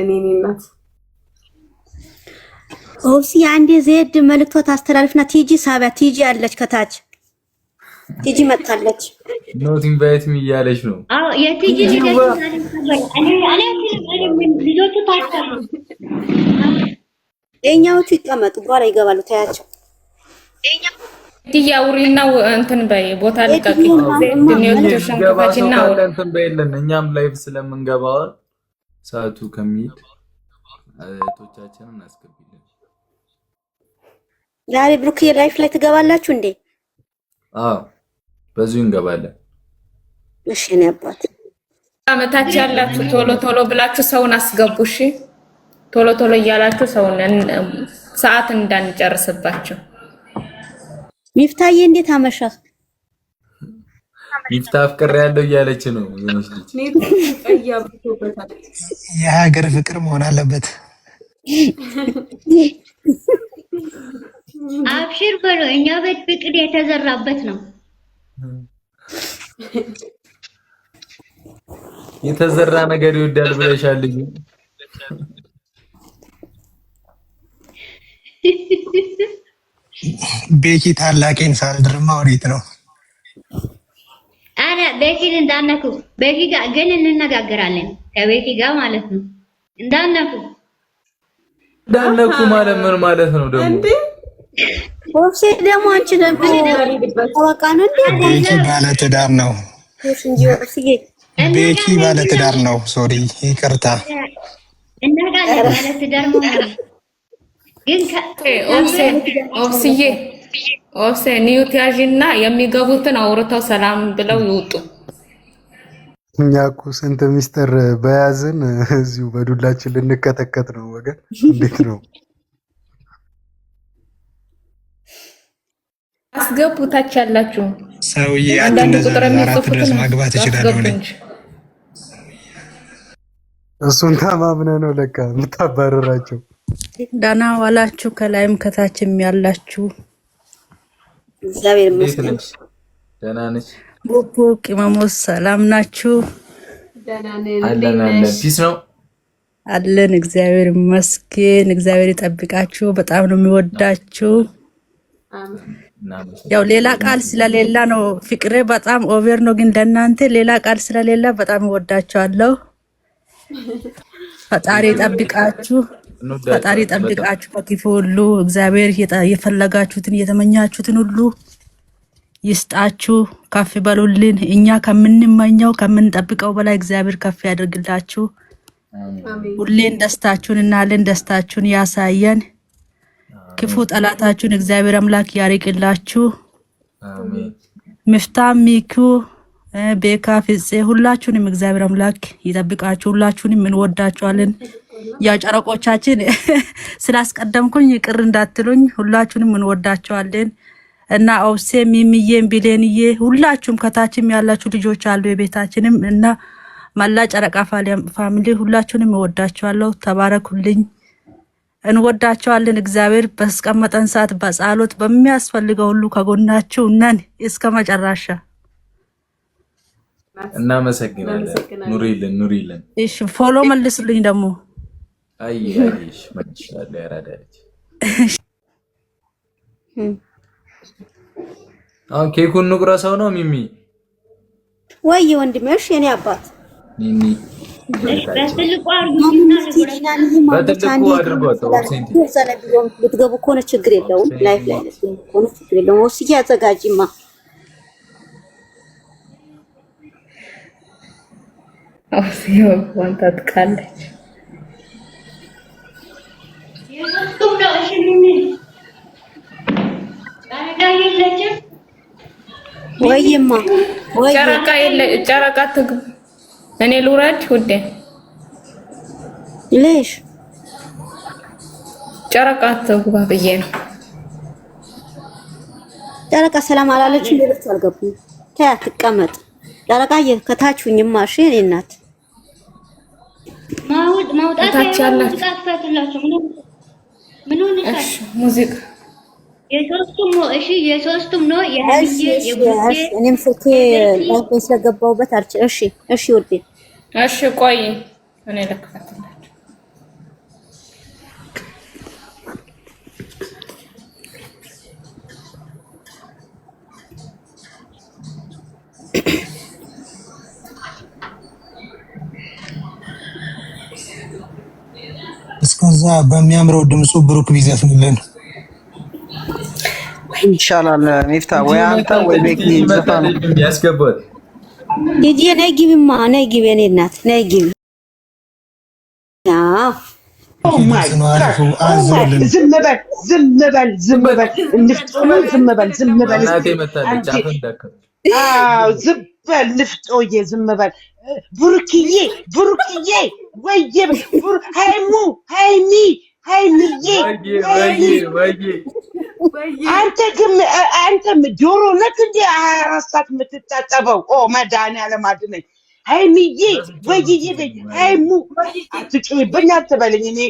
እንገባለን የኔ እናት ኦሲ አንዴ ዜድ መልእክቷ ታስተላልፍና ቲጂ ሳቢያ ቲጂ አለች ከታች ቲጂ መጣለች ኖት ኢንቫይት ሚ እያለች ነው አዎ የቲጂ ልጆቹ ታስተላልፉ የኛዎቹ ይቀመጡ በኋላ ይገባሉ ታያቸው ዲያውሪና እንትን በይ ቦታ ልቀቂ ዲኒዮቹሽን ከፋችና እንትን በይለን እኛም ላይቭ ስለምንገባው ሰዓቱ ከሚድ እህቶቻችንን አስገቢልን ዛሬ ብሩክ ላይፍ ላይ ትገባላችሁ እንዴ አዎ በዚሁ እንገባለን እሺ ነው አባት አመታች ያላችሁ ቶሎ ብላችሁ ሰውን አስገቡሽ ቶሎ እያላችሁ ሰውን ሰዓት እንዳንጨርስባችሁ ሚፍታዬ እንዴት አመሻህ ሚፍታ ፍቅር ያለው እያለች ነው የሀገር ፍቅር መሆን አለበት አብሽር በለው እኛ ቤት ፍቅር የተዘራበት ነው የተዘራ ነገር ይወዳል ብለሻል ቤኪ ታላቂን ሳልድርማ ወዴት ነው አረ ቤኪን እንዳነኩ ቤኪ ጋር ግን እንነጋገራለን ከቤኪ ጋር ማለት ነው እንዳነኩ ማለት ምን ማለት ነው ደግሞ ኦፍሴ ደግሞ አንቺ ደግሞ ተወቃ ነው እንዴ ቤኪ ባለትዳር ነው ቤኪ ባለትዳር ነው ሶሪ ይቅርታ እናጋለን ባለትዳር ነው ግን ኦፍሴ ኒውት ያዥና የሚገቡትን አውርተው ሰላም ብለው ይውጡ እኛ እኮ ስንት ሚስጥር በያዝን እዚሁ በዱላችን ልንከተከት ነው ወገን እንዴት ነው አስገቡ ታች ያላችሁ ሰውዬ አንዳንድ ቁጥር የሚጽፉት ማግባት ይችላል እንዴ እሱን ተማምነ ነው ለካ የምታባረራቸው ዳና ዋላችሁ ከላይም ከታችም ያላችሁ እግዚአብሔር ይመስገን ደህና ነሽ ቦቦ ቅመሞስ ሰላም ናችሁ አለን ፒስ ነው አለን እግዚአብሔር ይመስገን እግዚአብሔር ይጠብቃችሁ በጣም ነው የሚወዳችሁ ያው ሌላ ቃል ስለሌላ ነው ፍቅሬ በጣም ኦቨር ነው ግን ለእናንተ ሌላ ቃል ስለሌላ በጣም እወዳችኋለሁ ፈጣሪ ይጠብቃችሁ ከክፉ ሁሉ እግዚአብሔር የፈለጋችሁትን የተመኛችሁትን ሁሉ ይስጣችሁ ከፍ በሉልን እኛ ከምንመኘው ከምንጠብቀው በላይ እግዚአብሔር ከፍ ያድርግላችሁ ሁሌን ደስታችሁንና ለን ደስታችሁን ያሳየን ክፉ ጠላታችሁን እግዚአብሔር አምላክ ያርቅላችሁ አሜን ምፍታም ሚኩ ቤካ ፍፄ ሁላችሁንም እግዚአብሔር አምላክ ይጠብቃችሁ ሁላችሁንም እንወዳችኋለን ያ ጨረቆቻችን ስላስቀደምኩኝ ይቅር እንዳትሉኝ ሁላችሁንም እንወዳችኋለን እና ኦፍሴ ሚሚዬም ቢሌንዬ ሁላችሁም ከታችም ያላችሁ ልጆች አሉ የቤታችንም እና ማላ ጨረቃ ፋሚሊ ሁላችሁንም እወዳችኋለሁ ተባረኩልኝ እንወዳችኋለን እግዚአብሔር በስቀመጠን ሰዓት በጸሎት በሚያስፈልገው ሁሉ ከጎናችሁ ነን እስከ መጨረሻ እናመሰግናለን ኑሪልን እሺ ፎሎ መልስልኝ ደግሞ አይሽ ማሻአላ ያራዳች አሁን ኬኩን ንቁረሰው ነው ሚሚ ወይ ወንድሜሽ የኔ አባት ሚሚ በትልቁ አድርጓት ልትገቡ ከሆነ ችግር የለውም ላይፍ ላይ ከሆነ ችግር የለውም ወስዬ አዘጋጂማ ኦፍሴ ዋንታ ትቃለች ወይማ ወይ ጨረቃ ትግብ እኔ ልውረድ ውዴ ለሽ ጨረቃ ትግባ ብዬ ነው ጨረቃ ሰላም አላለችም ሌሎች አልገቡም ታያ ትቀመጥ ጨረቃ ከታችሁኝማ እሺ እኔ እናት ማውጣት ያላችሁ ምን ሆነ ሙዚቃ የሶስቱም ነው የሀይዬ የቡዜ እኔም ስልኬ ላይፍ ስለገባሁበት አልች እሺ ውዴ እሺ ቆይ እኔ ልክፈትላችሁ እስከዛ በሚያምረው ድምፁ ብሩክ ቢዘፍንልን ይሻላል። ሚፍታ ወይ አንተ ወይ ቤኪ ዘፋኑ ያስገባት ቲጂ ነይ ግቢማ፣ ነይ ግቢ፣ የኔ እናት ነይ ግቢ። ዝም በል እናቴ መታለች። አፈንዳከ ዝም በል ንፍጦዬ፣ ዝም በል ብሩክዬ፣ ወይዬ ሃይሚዬ አንተም ዶሮ ነክ እንደ 24 ሰዓት የምትታጠበው? ኦ መድኃኒዓለም አድነኝ። ሃይሚዬ ወይዬ በይ ሃይሙ አትጩይብኝ አትበለኝ። እኔ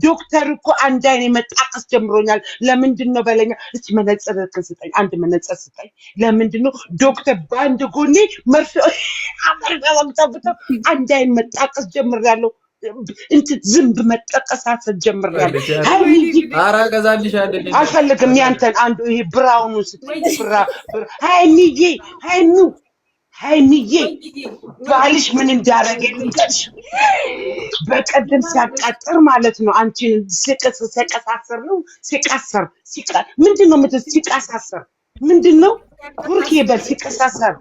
ዶክተር እኮ አንድ አይኔ መጣቀስ ጀምሮኛል። ለምንድን ነው በለኛ እስቲ መነጽር ስጠኝ፣ አንድ መነጽር ስጠኝ። ለምንድን ነው ዶክተር በአንድ ጎኔ መርፌ አመርጋለሁ አንድ አይን መጣቀስ ጀምሬያለሁ። እንትን ዝንብ መጠቀሳት ጀምሬያለሁ። ሃይሚዬ አራ ገዛልሻለሁ። አልፈልግም ያንተን አንዱ ይሄ ብራውኑ ስጠኝ። ሃይሚዬ ባልሽ ምን እንዳረገ ልንገርሽ። በቀደም ሲያቃጥር ማለት ነው አንቺን ሲቀሳሰር ነው ሲቀሰር ምንድን ነው ሲቀሳሰር ምንድን ነው ቡርኬ በል ሲቀሳሰር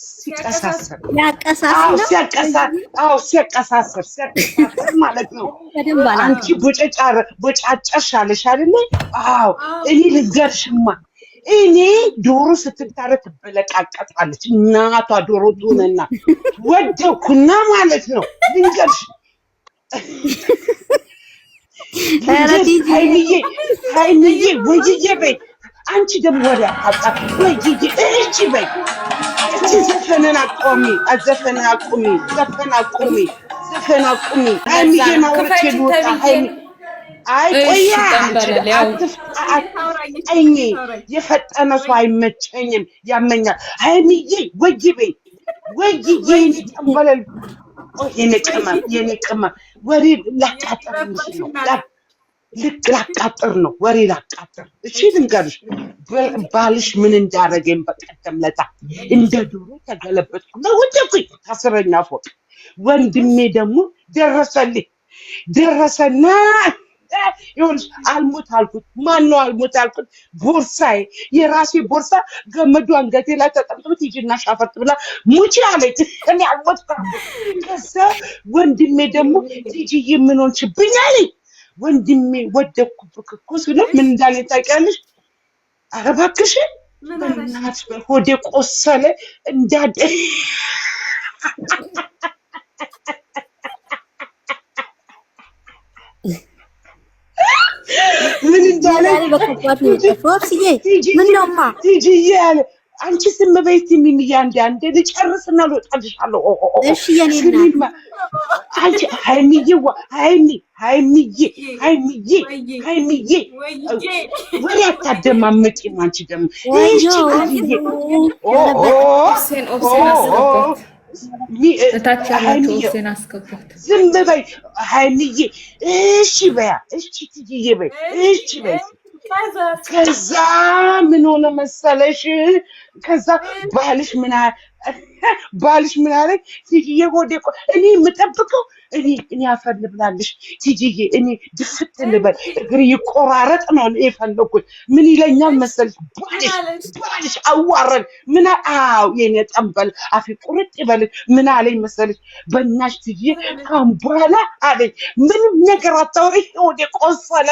ሲያቀሳሰር ማለት ነው። አንቺ ቦጫጨሽ አለሽ አይደለ? አዎ እኔ ልንገርሽማ እኔ ዶሮ ስትታረድ ትበለቃቀጣለች። እናቷ ዶሮ ትሆነና ወደኩና ማለት ነው ልንገርሽ። ሃይሚዬ ወይዬ በይ አንቺ ደግሞ ወሬ አታጣ ወይዬ እቺ በይ እቺ ዘፈንን አቁሚ። ሃይሚዬ ማውረቼ ልወጣ ሃይሚ አይ ቆያ አትፍጠኝ። የፈጠነ ሰው አይመቸኝም፣ ያመኛል። ሃይሚዬ ወይዬ በይ ወይዬ የኔ ጠንበለል የኔ ቅመም ወሬ ላቃጥር ነው ላቃጥር ነው ወሬ ላቃጥር። እሺ ልንገርሽ ባልሽ ምን እንዳረገኝ በቀደም ለታ እንደ ዶሮ ተገለበጥኩና ወደኩኝ ከአስረኛ ፎቅ። ወንድሜ ደግሞ ደረሰና ይኸውልሽ አልሞት አልኩት። ማነው አልሞት አልኩት? ቦርሳዬ የራሴ ቦርሳ ገመዱ አንገቴ ላይ ተጠምጥሞ ሂጂና ሻፈርት ብላ ሙቺ አለች። እኔ አልሞትኩም። ከዛ ወንድሜ ደግሞ ሂጂዬ ምን ሆንሽብኝ አለኝ። ወንድሜ ወደኩብክ እኮ ስለው ምን እንዳለ ታውቂያለሽ? ኧረ እባክሽን በእናትሽ ሆዴ ቆሰለ እንዳደ ምን እንዳለ ቲጂዬ አለ። አንቺ ስም በይ ሚሚዬ፣ አንዴ ልጨርስና ልወጣልሻለሁ። እሺ የኔ እናት አንቺ ሃይሚዬ ወሬ አታደማምጪም። አንቺ ደግሞ ዝም በይ ሃይሚዬ። እሺ በያ እሺ ትጂዬ በይ እሺ በይ። ከዛ ምን ሆነ መሰለሽ? ከዛ ባልሽ ምን አለ? ትጂዬ ሆዴ እኔ የምጠብቀው እኔ አፈር ልብላልሽ ትጂዬ፣ እኔ ድፍት ልበል እግሬ ይቆራረጥ ነው የፈለኩት። ምን ይለኛል መሰለሽ? ባልሽ አዋረድ ምን አው የኔ ጠንበል አፊ ቁርጥ ይበል። ምን አለኝ መሰለሽ? በእናትሽ ትጂዬ ካሁን በኋላ አለኝ ምንም ነገር አታውሪ፣ ሆዴ ቆሰለ።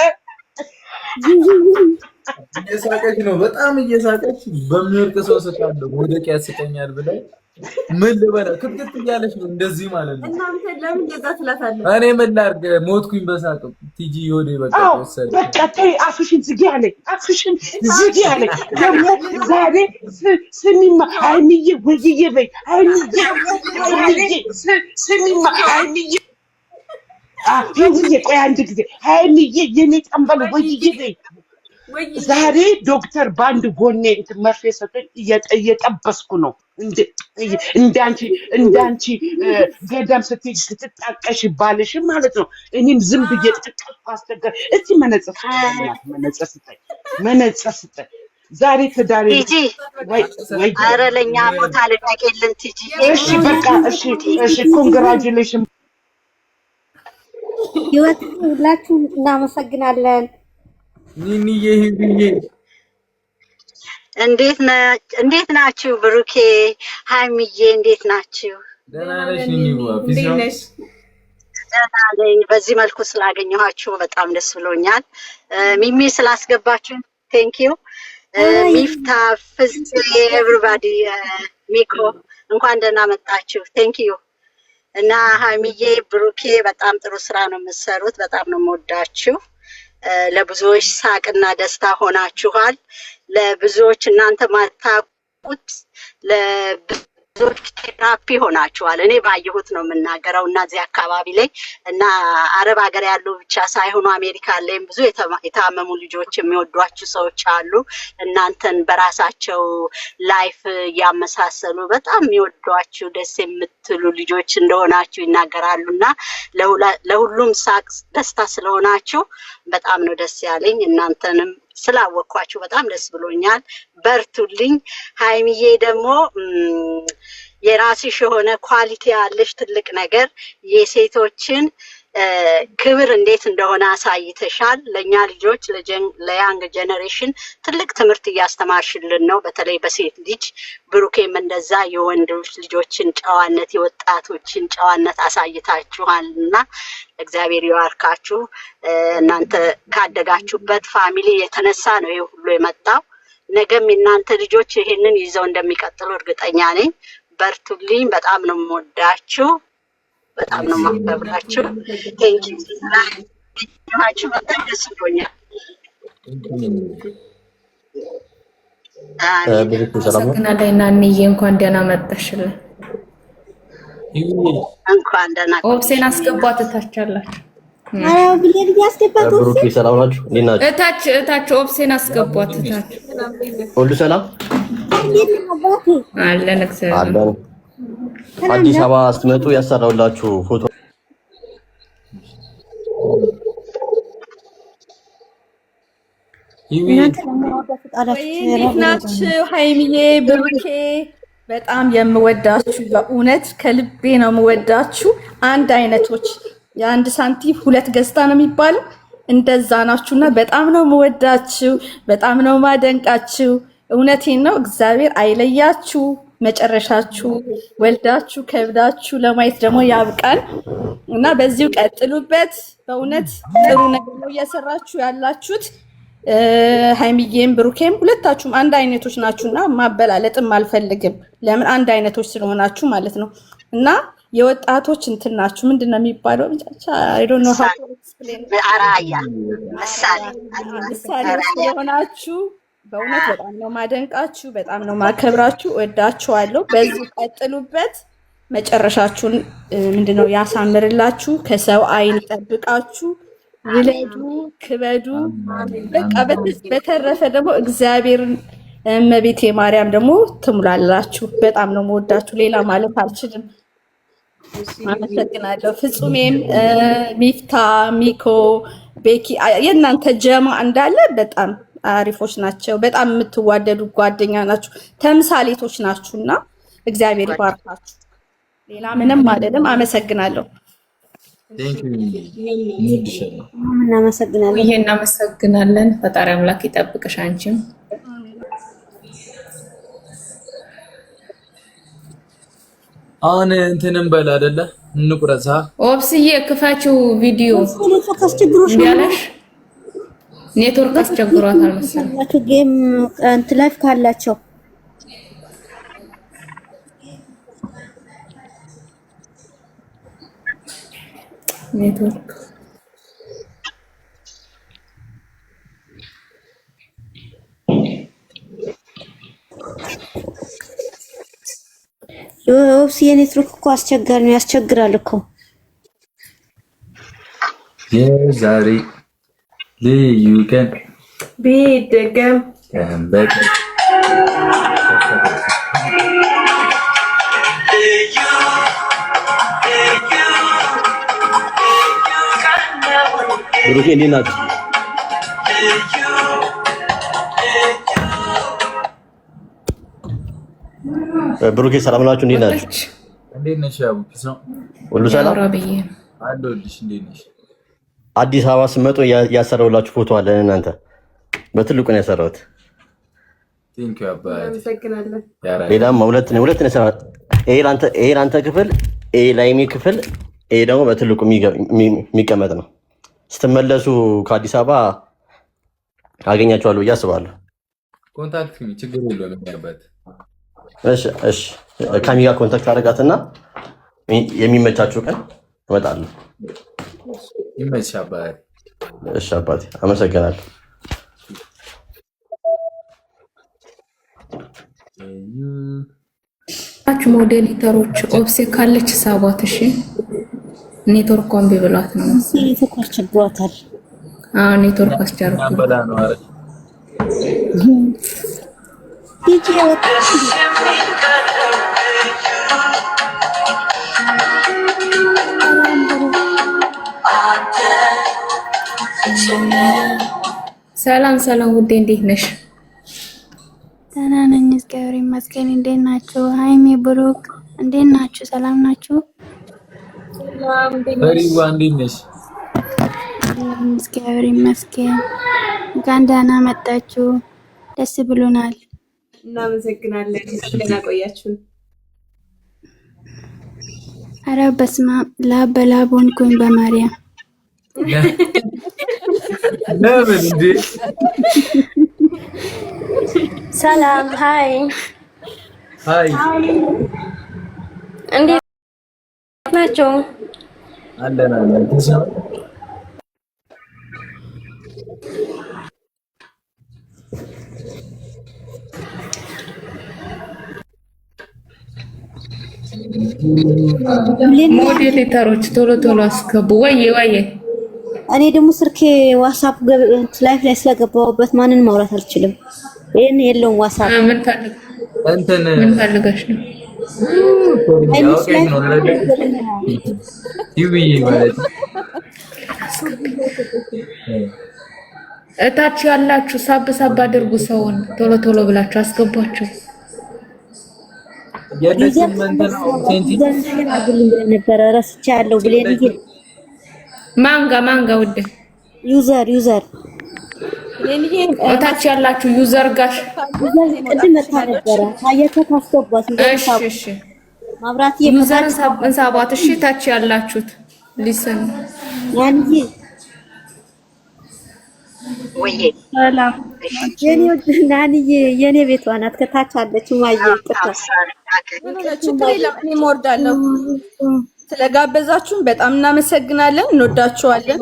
እየሳቀች ነው፣ በጣም እየሳቀች። በሚወርቅ ሰው ስቃለሁ ወደቅ ያስቀኛል ብለው ምን ልበላ ክትክት እያለች ነው እንደዚህ ማለት ነው። እናንተ ለምን እንደዛ ትላታለህ? እኔ ምን ላድርግ ሞትኩኝ በሳቅ። ቲጂ ወዴ በቃ ወሰደ። በቃ ተይ አፍሽን ዝጊ አለኝ፣ አፍሽን ዝጊ አለኝ። ደግሞ ዛሬ ስሚማ ሃይሚዬ ወይዬ በይ ሃይሚዬ ስሚማ ሃይሚዬ ቆይ አንድ ጊዜ ሃይሚዬ የኔ ጠንበል ወይዬ በይ። ዛሬ ዶክተር በአንድ ጎኔ እንትን መርፌ ሰጥቶኝ እየጠበስኩ ነው። እንዳንቺ ገዳም ስትሄጂ ስትጣቀሽ ባልሽም ማለት ነው። እኔም ዝም ብዬ ጠቀስኩ አስቸገር። እስቲ መነጽር ስጠኝ ዛሬ ትዳሬ ወይ ኧረ ለኛ ቦታ ልቀቅልን ትጂ። እሺ በቃ እሺ ኮንግራጁሌሽን ህይወት ሁላችሁ እናመሰግናለን። ኒኒዬ ህብዬ እንዴት ናችሁ? ብሩኬ ሃይሚዬ እንዴት ናችሁ? ደህና ነሽ? ኒኒዋ ፊዚዮስ ደህና ነኝ። በዚህ መልኩ ስላገኘኋችሁ በጣም ደስ ብሎኛል። ሚሚ ስላስገባችሁ ቴንክ ዩ። ሚፍታ ፍፄ ኤቭሪባዲ ሚኮ እንኳን ደህና መጣችሁ። ቴንክ ዩ። እና ሃይሚዬ ብሩኬ በጣም ጥሩ ስራ ነው የምትሰሩት። በጣም ነው የምወዳችሁ። ለብዙዎች ሳቅና ደስታ ሆናችኋል። ለብዙዎች እናንተ ማታውቁት ለብዙዎች ቴራፒ ሆናችኋል። እኔ ባየሁት ነው የምናገረው እና እዚህ አካባቢ ላይ እና አረብ ሀገር ያሉ ብቻ ሳይሆኑ አሜሪካ ላይም ብዙ የታመሙ ልጆች የሚወዷችሁ ሰዎች አሉ። እናንተን በራሳቸው ላይፍ እያመሳሰሉ በጣም የሚወዷችሁ ደስ የምትሉ ልጆች እንደሆናችሁ ይናገራሉ እና ለሁሉም ሳቅ ደስታ ስለሆናችሁ በጣም ነው ደስ ያለኝ። እናንተንም ስላወቅኳችሁ በጣም ደስ ብሎኛል። በርቱልኝ። ሃይሚዬ ደግሞ የራስሽ የሆነ ኳሊቲ ያለሽ ትልቅ ነገር የሴቶችን ክብር እንዴት እንደሆነ አሳይተሻል። ለኛ ልጆች ለያንግ ጀነሬሽን ትልቅ ትምህርት እያስተማርሽልን ነው። በተለይ በሴት ልጅ ብሩኬም እንደዛ የወንዶች ልጆችን ጨዋነት የወጣቶችን ጨዋነት አሳይታችኋልና እግዚአብሔር ይባርካችሁ። እናንተ ካደጋችሁበት ፋሚሊ የተነሳ ነው ይሄ ሁሉ የመጣው። ነገም እናንተ ልጆች ይሄንን ይዘው እንደሚቀጥሉ እርግጠኛ ነኝ። በርቱልኝ። በጣም ነው የምወዳችሁ። በጣም ነው የማከብራችሁ። ቴንክ ዩ ናችሁ። በጣም ደስ ብሎኛል። አመሰግናለሁ። ናንዬ እንኳን ደህና መጣሽልን። እንኳን ደህና ኦብሴን አስገቧት። እታቻላችሁ አዎ ብሌን ያስገባት ብሩኬ ሰላም ናችሁ? እንዴት ናችሁ? እታች ኦብሴን አስገቧት። እታች ሁሉ ሰላም አለን። እግዚአብሔር አለን። አዲስ አበባ ስትመጡ ያሰራውላችሁ ፎቶ እንዴት ናችሁ? ሃይሚዬ ብሩኬ በጣም የምወዳችሁ በእውነት ከልቤ ነው የምወዳችሁ። አንድ አይነቶች የአንድ ሳንቲም ሁለት ገጽታ ነው የሚባለው። እንደዛ ናችሁና በጣም ነው የምወዳችሁ፣ በጣም ነው ማደንቃችሁ። እውነቴን ነው። እግዚአብሔር አይለያችሁ። መጨረሻችሁ ወልዳችሁ ከብዳችሁ ለማየት ደግሞ ያብቃን እና በዚሁ ቀጥሉበት። በእውነት ጥሩ ነገር ነው እየሰራችሁ ያላችሁት። ሃይሚዬም ብሩኬም ሁለታችሁም አንድ አይነቶች ናችሁና ማበላለጥም አልፈልግም። ለምን አንድ አይነቶች ስለሆናችሁ ማለት ነው። እና የወጣቶች እንትን ናችሁ። ምንድነው የሚባለው? አይ ዶንት ኖ ሃው ቱ ኤክስፕሌን አራያ ምሳሌ ስለሆናችሁ በእውነት በጣም ነው ማደንቃችሁ፣ በጣም ነው ማከብራችሁ። ወዳችኋለሁ። በዚህ ቀጥሉበት። መጨረሻችሁን ምንድነው ያሳምርላችሁ። ከሰው አይን ጠብቃችሁ ውለዱ፣ ክበዱ። በቃ በተረፈ ደግሞ እግዚአብሔርን እመቤቴ ማርያም ደግሞ ትሙላላችሁ። በጣም ነው የምወዳችሁ። ሌላ ማለት አልችልም። አመሰግናለሁ። ፍጹሜም፣ ሚፍታ፣ ሚኮ፣ ቤኪ የእናንተ ጀማ እንዳለ በጣም አሪፎች ናቸው። በጣም የምትዋደዱ ጓደኛ ናችሁ፣ ተምሳሌቶች ናችሁና እግዚአብሔር ይባርካችሁ። ሌላ ምንም አይደለም። አመሰግናለሁ። እናመሰግናለን። ይሄ እናመሰግናለን። ፈጣሪ አምላክ ይጠብቅሽ። አንቺም አሁን እንትንም በል አይደለ እንቁረሳ። ኦብስዬ ክፋችሁ ቪዲዮ እንዲያለሽ ኔትወርክ አስቸግሯታል መሰለኝ። ጌም እንትን ላይፍ ካላቸው ኔትወርክ ኦብስ የኔትወርክ እኮ አስቸጋሪ ነው፣ ያስቸግራል እኮ። የዛሬ ልዩ ቀን ቢደገም ቀን በቀን ብሩኬ እንዴት ናችሁ? ብሩኬ ሰላም ናችሁ? እንዴት ናችሁ? እንዴት ነሽ? አቡኪስ ነው ሁሉ ሰላም ያውራ ብዬ አለሁልሽ። እንዴት ነሽ? አዲስ አበባ ስመጡ ያሰራውላችሁ ፎቶ አለ እናንተ በትልቁ ነው ያሰራሁት። ቴንኪው አባይ አመሰግናለን። ሌላም ሁለት ነው ይሄ ላንተ ክፍል ይሄ ላይሚ ክፍል ይሄ ደግሞ በትልቁ የሚቀመጥ ነው። ስትመለሱ ከአዲስ አበባ አገኛችኋለሁ ብዬ አስባለሁ። ኮንታክት ሚ ችግር የለውም ያባት። እሺ ከሚጋ ኮንታክት አደረጋትና የሚመቻችሁ ቀን እመጣለሁ። ይመችህ አባይ። እሺ አባቴ አመሰግናለሁ። ታች ሞዴሊተሮች ኦብሴ ካለች ሳቧት። እሺ ኔትወርክ ኮምቢ ብሏት ነው ኔትወርክ አስቸግሯታል። ኔትወርክ አስቸግሯታል። አንበላ ነው አረ ቲጂ ወጣ ሰላም ውዴ እንዴት ነሽ? ደህና ነኝ እግዚአብሔር ይመስገን። እንዴት ናችሁ? ሃይሚ ብሩክ እንዴት ናችሁ? ሰላም ናችሁ? ፈሪዋ እንዴት ነሽ? እግዚአብሔር ይመስገን። እንኳን ደህና መጣችሁ። ደስ ብሎናል። እናመሰግናለን። ደህና ቆያችሁን። ኧረ በስመ አብ ላብ በላብ ሆንኩኝ በማርያም ለምን እንዴ? ሰላም ሃይ እንዴት ናቸው? አለን ሞዴሌተሮች ቶሎ አስገቡ። ወይ እኔ ደግሞ ስልኬ ዋትስአፕ ላይፍ ላይ ስለገባሁበት ማንን ማውራት አልችልም። ይሄን የለውም ዋትስአፕ። ምን ፈልገሽ ነው? እታች ያላችሁ ሳብ አድርጉ። ሰውን ቶሎ ብላችሁ አስገቧቸው። የለችም እንትን ሴንቲ ነበር ረስቻለሁ ብለን ይሄ ማንጋ ውዴ ዩዘር እታች ያላችሁ ዩዘር ጋሽ ቅድም መታ ነበረ ታየተ ታስገቧት። እሺ ማብራት ዩዘር እንሳባት። እሺ ታች ያላችሁት ሊሰን ያንዬ ወይ ሰላም የኔ ወድናንዬ የኔ ቤቷ ናት። ከታች አለች ማየ እኔ እወርዳለሁ። ስለጋበዛችሁን በጣም እናመሰግናለን። እንወዳችኋለን።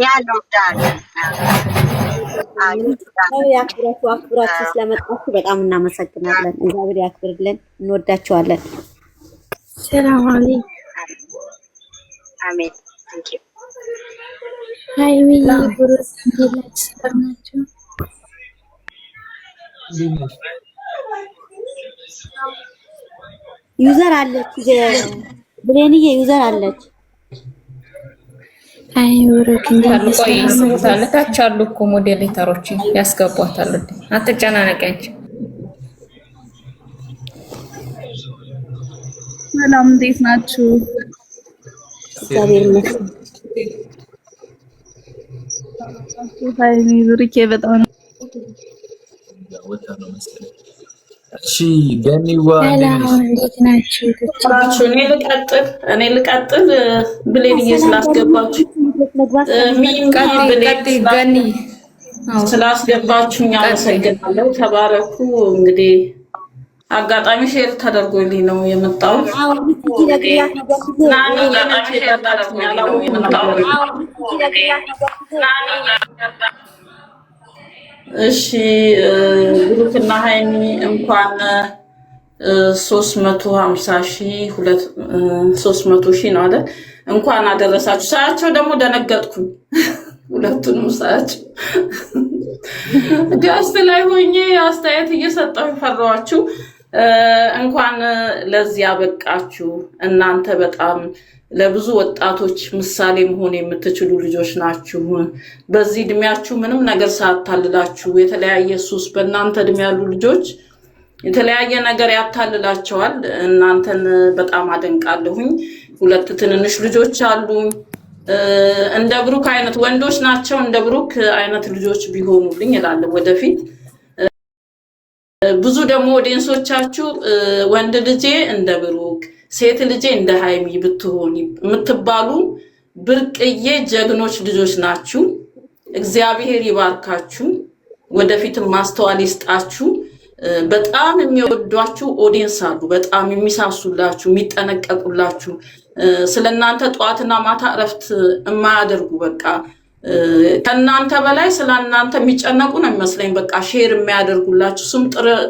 አክብራችሁ ስለመጣችሁ በጣም እናመሰግናለን። እግዚአብሔር ያክብርልን። እንወዳችኋለን። ሰላም አለይኩም። አሜን። ታንክ ዩ ሃይሚ ብሩክ እንዴት ናችሁ? ዩዘር አለች ብሌንዬ ዩዘር አለች። አይ ብሩክ እንዴት ታች አሉ እኮ ሞዴሌተሮች ያስገቧታል። አትጨናነቂ አንቺ። ሰላም እንዴት ናችሁ? እግዚአብሔር ይመስገን። ሃይሚ ብሩክ በጣም እሺ ገኒዋ እንዴት ናችሁ? እኔ ልቀጥል ብሌንዬ ስላስገባችሁ ገኒ ስላስገባችሁኝ አመሰግናለሁ። ተባረኩ። እንግዲህ አጋጣሚ ሼር ተደርጎልኝ ነው የመጣሁት። እሺ ብሩክና ሃይሚ እንኳን 350,000 ነው አይደል? እንኳን አደረሳችሁ። ሳያቸው ደግሞ ደነገጥኩኝ። ሁለቱንም ሳያቸው ጋስት ላይ ሆኜ አስተያየት እየሰጠሁ ፈራኋችሁ። እንኳን ለዚህ ያበቃችሁ። እናንተ በጣም ለብዙ ወጣቶች ምሳሌ መሆን የምትችሉ ልጆች ናችሁ። በዚህ እድሜያችሁ ምንም ነገር ሳታልላችሁ የተለያየ ሱስ በእናንተ እድሜ ያሉ ልጆች የተለያየ ነገር ያታልላቸዋል። እናንተን በጣም አደንቃለሁኝ። ሁለት ትንንሽ ልጆች አሉኝ። እንደ ብሩክ አይነት ወንዶች ናቸው እንደ ብሩክ አይነት ልጆች ቢሆኑልኝ እላለሁ ወደፊት። ብዙ ደግሞ ኦዲየንሶቻችሁ ወንድ ልጄ እንደ ብሩክ ሴት ልጄ እንደ ሃይሚ ብትሆን የምትባሉ ብርቅዬ ጀግኖች ልጆች ናችሁ። እግዚአብሔር ይባርካችሁ፣ ወደፊትም ማስተዋል ይስጣችሁ። በጣም የሚወዷችሁ ኦዲየንስ አሉ፣ በጣም የሚሳሱላችሁ፣ የሚጠነቀቁላችሁ፣ ስለናንተ ጠዋትና ማታ እረፍት የማያደርጉ በቃ ከናንተ በላይ ስለናንተ የሚጨነቁ ነው የሚመስለኝ። በቃ ሼር የሚያደርጉላችሁ ስም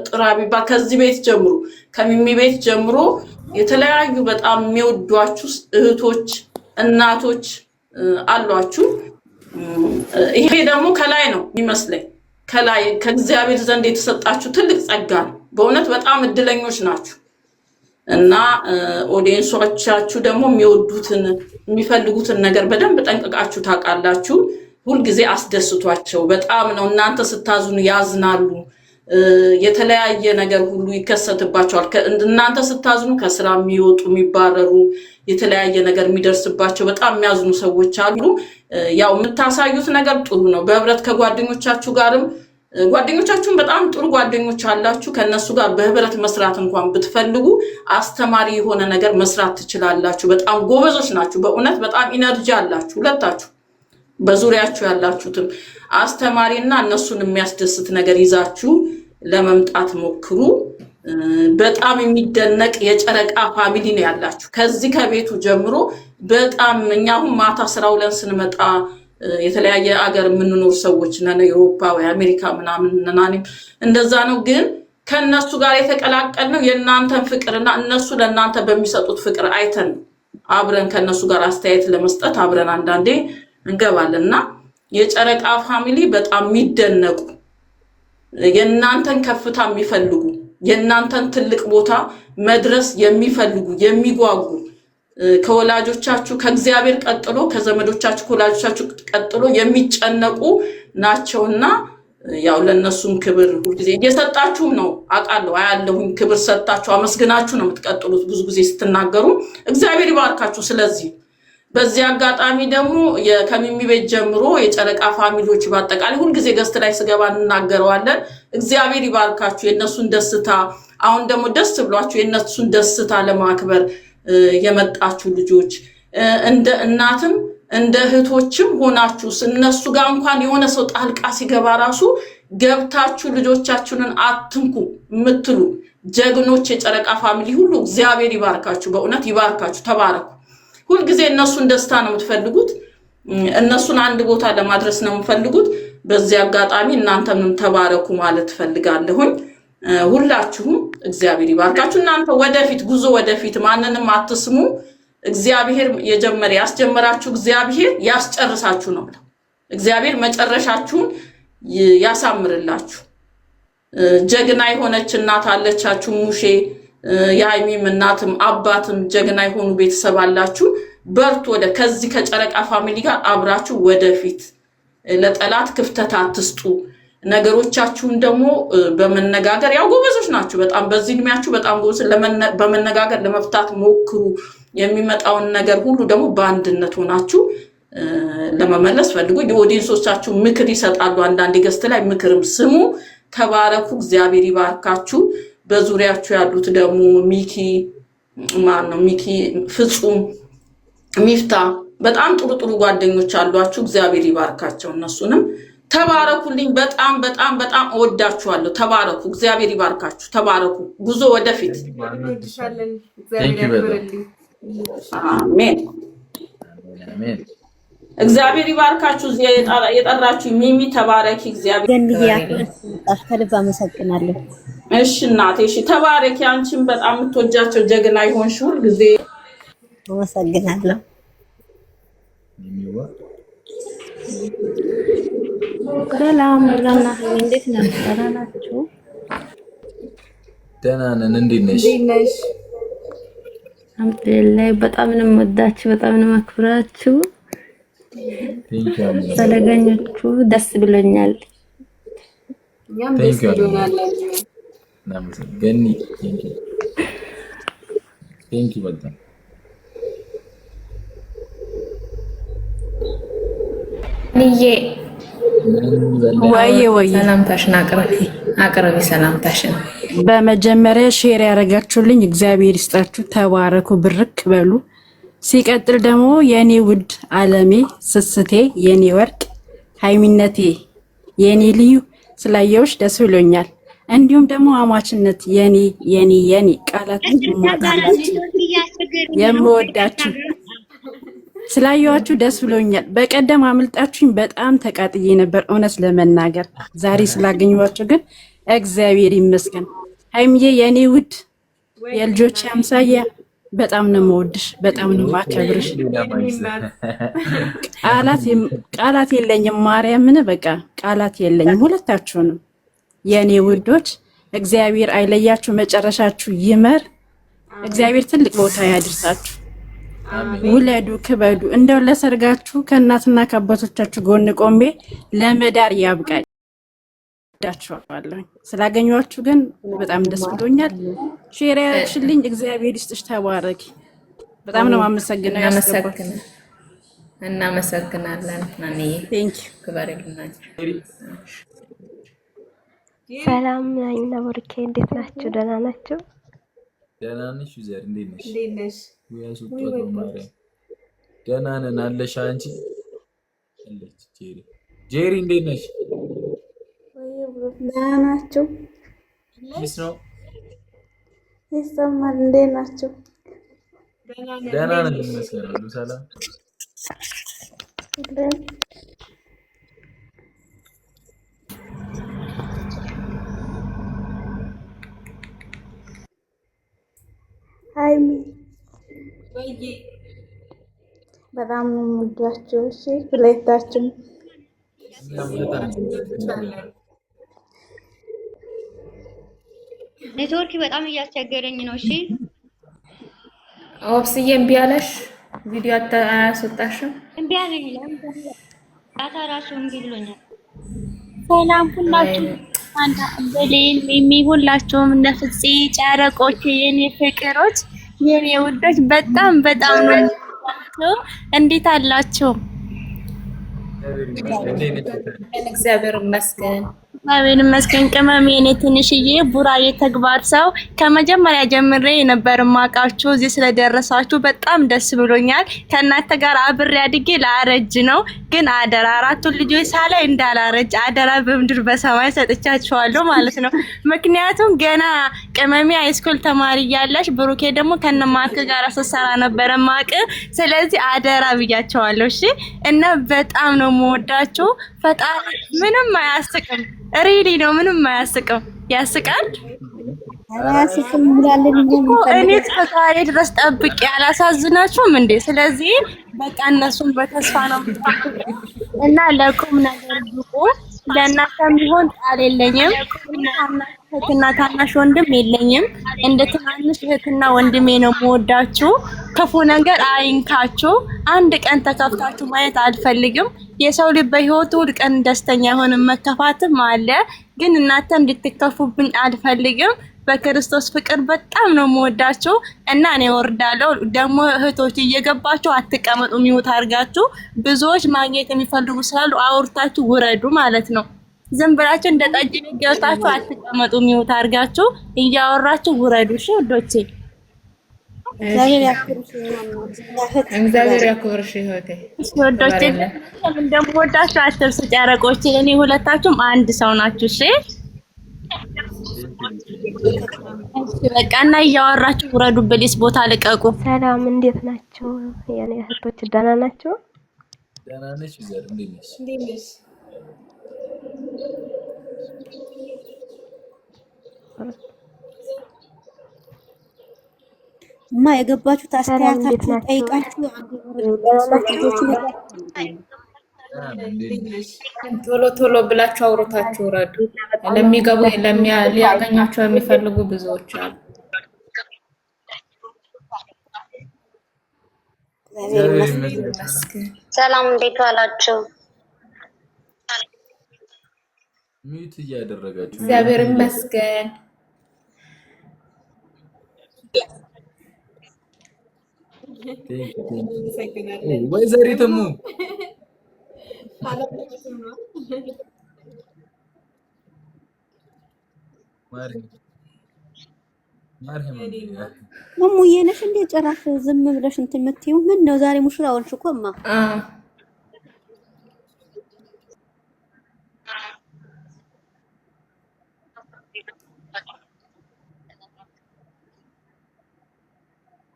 ጥራ ቢባል ከዚህ ቤት ጀምሮ ከሚሚ ቤት ጀምሮ የተለያዩ በጣም የሚወዷችሁ እህቶች እናቶች አሏችሁ። ይሄ ደግሞ ከላይ ነው የሚመስለኝ፣ ከላይ ከእግዚአብሔር ዘንድ የተሰጣችሁ ትልቅ ጸጋ ነው። በእውነት በጣም እድለኞች ናችሁ እና ኦዲየንሶቻችሁ ደግሞ የሚወዱትን የሚፈልጉትን ነገር በደንብ ጠንቅቃችሁ ታውቃላችሁ። ሁልጊዜ አስደስቷቸው። በጣም ነው እናንተ ስታዝኑ ያዝናሉ። የተለያየ ነገር ሁሉ ይከሰትባቸዋል። እናንተ ስታዝኑ ከስራ የሚወጡ የሚባረሩ የተለያየ ነገር የሚደርስባቸው በጣም የሚያዝኑ ሰዎች አሉ። ያው የምታሳዩት ነገር ጥሩ ነው። በህብረት ከጓደኞቻችሁ ጋርም ጓደኞቻችሁን በጣም ጥሩ ጓደኞች አላችሁ። ከነሱ ጋር በህብረት መስራት እንኳን ብትፈልጉ አስተማሪ የሆነ ነገር መስራት ትችላላችሁ። በጣም ጎበዞች ናችሁ። በእውነት በጣም ኢነርጂ አላችሁ ሁለታችሁ። በዙሪያችሁ ያላችሁትም አስተማሪና እነሱን የሚያስደስት ነገር ይዛችሁ ለመምጣት ሞክሩ። በጣም የሚደነቅ የጨረቃ ፋሚሊ ነው ያላችሁ። ከዚህ ከቤቱ ጀምሮ በጣም እኛ አሁን ማታ ስራ ውለን ስንመጣ የተለያየ አገር የምንኖር ሰዎች ነን፣ አውሮፓ ወይ አሜሪካ ምናምን ነን፣ እንደዛ ነው። ግን ከነሱ ጋር የተቀላቀልነው የእናንተን ፍቅርና እነሱ ለእናንተ በሚሰጡት ፍቅር አይተን አብረን ከነሱ ጋር አስተያየት ለመስጠት አብረን አንዳንዴ እንገባለንና የጨረቃ ፋሚሊ በጣም የሚደነቁ የእናንተን ከፍታ የሚፈልጉ የእናንተን ትልቅ ቦታ መድረስ የሚፈልጉ የሚጓጉ ከወላጆቻችሁ ከእግዚአብሔር ቀጥሎ ከዘመዶቻችሁ ከወላጆቻችሁ ቀጥሎ የሚጨነቁ ናቸውና ያው ለነሱም ክብር ሁልጊዜ እየሰጣችሁም ነው አውቃለሁ። አያለሁኝ ክብር ሰጣችሁ አመስግናችሁ ነው የምትቀጥሉት ብዙ ጊዜ ስትናገሩ። እግዚአብሔር ይባርካችሁ። ስለዚህ በዚህ አጋጣሚ ደግሞ ከሚሚ ቤት ጀምሮ የጨረቃ ፋሚሊዎች በአጠቃላይ ሁልጊዜ ገስት ላይ ስገባ እንናገረዋለን። እግዚአብሔር ይባርካችሁ። የነሱን ደስታ አሁን ደግሞ ደስ ብሏችሁ የነሱን ደስታ ለማክበር የመጣችሁ ልጆች እንደ እናትም እንደ እህቶችም ሆናችሁ እነሱ ጋር እንኳን የሆነ ሰው ጣልቃ ሲገባ ራሱ ገብታችሁ ልጆቻችሁን አትንኩ የምትሉ ጀግኖች የጨረቃ ፋሚሊ ሁሉ እግዚአብሔር ይባርካችሁ። በእውነት ይባርካችሁ። ተባረኩ። ሁልጊዜ እነሱን ደስታ ነው የምትፈልጉት፣ እነሱን አንድ ቦታ ለማድረስ ነው የምትፈልጉት። በዚህ አጋጣሚ እናንተም ተባረኩ ማለት ፈልጋለሁኝ። ሁላችሁም እግዚአብሔር ይባርካችሁ። እናንተ ወደፊት ጉዞ ወደፊት ማንንም አትስሙ። እግዚአብሔር የጀመረ ያስጀመራችሁ እግዚአብሔር ያስጨርሳችሁ ነው ብለው እግዚአብሔር መጨረሻችሁን ያሳምርላችሁ። ጀግና የሆነች እናት አለቻችሁ ሙሼ፣ የሃይሚም እናትም አባትም ጀግና የሆኑ ቤተሰብ አላችሁ። በርቱ። ወደ ከዚህ ከጨረቃ ፋሚሊ ጋር አብራችሁ ወደፊት ለጠላት ክፍተት አትስጡ። ነገሮቻችሁን ደግሞ በመነጋገር ያው ጎበዞች ናችሁ በጣም በዚህ እድሜያችሁ በጣም ጎበዞች በመነጋገር ለመፍታት ሞክሩ። የሚመጣውን ነገር ሁሉ ደግሞ በአንድነት ሆናችሁ ለመመለስ ፈልጉ። የኦዲየንሶቻችሁ ምክር ይሰጣሉ። አንዳንድ ገስት ላይ ምክርም ስሙ። ተባረኩ። እግዚአብሔር ይባርካችሁ። በዙሪያችሁ ያሉት ደግሞ ሚኪ ሚኪ ፍጹም ሚፍታ በጣም ጥሩ ጥሩ ጓደኞች አሏችሁ። እግዚአብሔር ይባርካቸው። እነሱንም ተባረኩልኝ። በጣም በጣም በጣም እወዳችኋለሁ። ተባረኩ። እግዚአብሔር ይባርካችሁ። ተባረኩ። ጉዞ ወደፊት። አሜን አሜን። እግዚአብሔር ይባርካችሁ። የጠራችሁ ሚሚ ተባረኪ። እግዚአብሔር ከልብ አመሰግናለሁ። እሺ እናቴ፣ እሺ ተባረኪ። አንቺም በጣም የምትወጃቸው ጀግና ይሆንሽ ሁልጊዜ። አመሰግናለሁ። ሰላም ብላና እንዴት ናችሁ? ደህና ናችሁ? ደህና ነን። እንዴት ነሽ? አልሐምዱሊላህ። በጣም ነው የምወዳችሁ፣ በጣም ነው የማክብራችሁ። ስለገኛችሁ ደስ ብሎኛል። እኛም ደስ ብሎናል። ገኒ ቴንኪ በጣም ንዬ ወይ ሰላምታሽን አቅርቢ ሰላምታሽን። በመጀመሪያ ሼር ያደረጋችሁልኝ እግዚአብሔር ይስጣችሁ፣ ተባረኩ፣ ብርክ በሉ። ሲቀጥል ደግሞ የኔ ውድ አለሜ፣ ስስቴ፣ የኔ ወርቅ፣ ሃይሚነቴ፣ የኔ ልዩ ስላየውሽ ደስ ብሎኛል። እንዲሁም ደግሞ አማችነት የኔ ቃላት የምወዳችሁ ስላየዋችሁ ደስ ብሎኛል። በቀደም አምልጣችሁኝ በጣም ተቃጥዬ ነበር እውነት ለመናገር። ዛሬ ስላገኘኋችሁ ግን እግዚአብሔር ይመስገን። ሃይሚዬ የኔ ውድ የልጆች አምሳያ በጣም ነው የምወድሽ፣ በጣም ነው የማከብርሽ። ቃላት የለኝም፣ ማርያምን በቃ ቃላት የለኝም። ሁለታችሁንም የኔ ውዶች እግዚአብሔር አይለያችሁ፣ መጨረሻችሁ ይመር። እግዚአብሔር ትልቅ ቦታ ያድርሳችሁ። ውለዱ፣ ክበዱ። እንደው ለሰርጋችሁ ከእናትና ከአባቶቻችሁ ጎን ቆሜ ለመዳር ያብቃኝ። ዳችኋለሁ። ስላገኘኋችሁ ግን በጣም ደስ ብሎኛል። ሼር ያደረግሽልኝ እግዚአብሔር ይስጥሽ፣ ተባረኪ። በጣም ነው የማመሰግነው። እናመሰግናለን። ናንዬ ክበሪልናል። ሰላም ነኝ። ብሩኬ እንዴት ናችሁ? ደህና ናችሁ? ደህና ነሽ? ዩዘር እንዴት ነሽ? ወያሱጥቶ ማርያም ደህና ነን አለሽ አንቺ አለች። ጄሪ እንዴት ነሽ? ደህና ናችሁ? ፒስ ነው ይሰማል። እንዴት ናችሁ? ደህና ነን ይመስላል። ሰላም ሃይሚ በጣም ነው የምወዳችሁ። እሺ ሁለታችሁም ኔትወርክ በጣም እያስቸገረኝ ነው። እሺ ኦብስዬ እምቢ አለሽ? ቪዲዮ አያስወጣሽም? እምቢ አለኝ። ዳታ ራሱ እምቢ ብሎኛል። ሰላም ሁላችሁም፣ አንተ በሌል ሚሚ ሁላችሁም፣ እነ ፍፄ ጨረቆች፣ የኔ ፍቅሮች፣ የኔ ውዶች በጣም ነው። እንዴት አላችሁ? እግዚአብሔር ይመስገን። እግዚአብሔር ይመስገን። ቅመሜ የኔ ትንሽዬ ቡራ የተግባር ሰው ከመጀመሪያ ጀምሬ ነበር ማቃችሁ። እዚህ ስለደረሳችሁ በጣም ደስ ብሎኛል። ከእናንተ ጋር አብሬ አድጌ ላረጅ ነው፣ ግን አደራ አራቱን ልጆች ሳላይ እንዳላረጅ አደራ በምድር በሰማይ ሰጥቻችኋለሁ ማለት ነው። ምክንያቱም ገና ቅመሜ ሃይስኩል ተማሪ እያለሽ ብሩኬ ደግሞ ከነማክ ጋር ስትሰራ ነበረ ማቅ። ስለዚህ አደራ ብያቸዋለሁ። እሺ እና በጣም ነው የምወዳችሁ። ፈጣሪ ምንም አያስቅም። ሪሊ ነው ምንም አያስቅም። ያስቃል አያስቅም ብላለን እኔ እስከዛሬ ድረስ ጠብቄ አላሳዝናችሁም እንዴ? ስለዚህ በቃ እነሱን በተስፋ ነው እና ለቁም ነገር ብቁ። ለእናንተም ቢሆን ቃል የለኝም። እህትና ታናሽ ወንድም የለኝም። እንደ ትናንሽ እህትና ወንድሜ ነው የምወዳችሁ። ክፉ ነገር አይንካችሁ። አንድ ቀን ተከፍታችሁ ማየት አልፈልግም። የሰው ልጅ በህይወቱ ሁል ቀን ደስተኛ የሆነ መከፋትም አለ፣ ግን እናንተ እንድትከፉብኝ አልፈልግም። በክርስቶስ ፍቅር በጣም ነው የምወዳችሁ እና እኔ ወርዳለሁ። ደግሞ እህቶች እየገባችሁ አትቀመጡ፣ ሚውት አድርጋችሁ። ብዙዎች ማግኘት የሚፈልጉ ስላሉ አውርታችሁ ውረዱ ማለት ነው። ዝም ብላችሁ እንደ ጠጅ ገብታችሁ አትቀመጡ፣ ሚውት አድርጋችሁ እያወራችሁ ውረዱ። እሺ ወዶቼ እግዚአብሔር ያክብርሽ እህቴ። ወዶቼ እንደምወዳችሁ አትርሱ ጨረቆቼ። እኔ ሁለታችሁም አንድ ሰው ናችሁ። እሺ በቃ እና እያወራችሁ ውረዱ። በሊስ ቦታ ልቀቁ። ሰላም እንዴት ናቸው የኔ እህቶች? ደህና ናቸው? ደህና ነሽ? ዘር እንዴት ነሽ? እና የገባችሁት አስተያየታችሁ ጠይቃችሁ ቶሎ ብላችሁ አውሮታችሁ ውረዱ። ለሚገቡ ሊያገኛቸው የሚፈልጉ ብዙዎች አሉ። ሰላም እንዴት ዋላችሁ? ሚዩት እያደረጋችሁ እግዚአብሔር ይመስገን። ወይዘሪትሙ እሙዬ ነሽ እንዴ ጭራሽ ዝም ብለሽ እንትን የምትይው? ምን ነው ዛሬ ሙሽራ ሆንሽ እኮ እማ።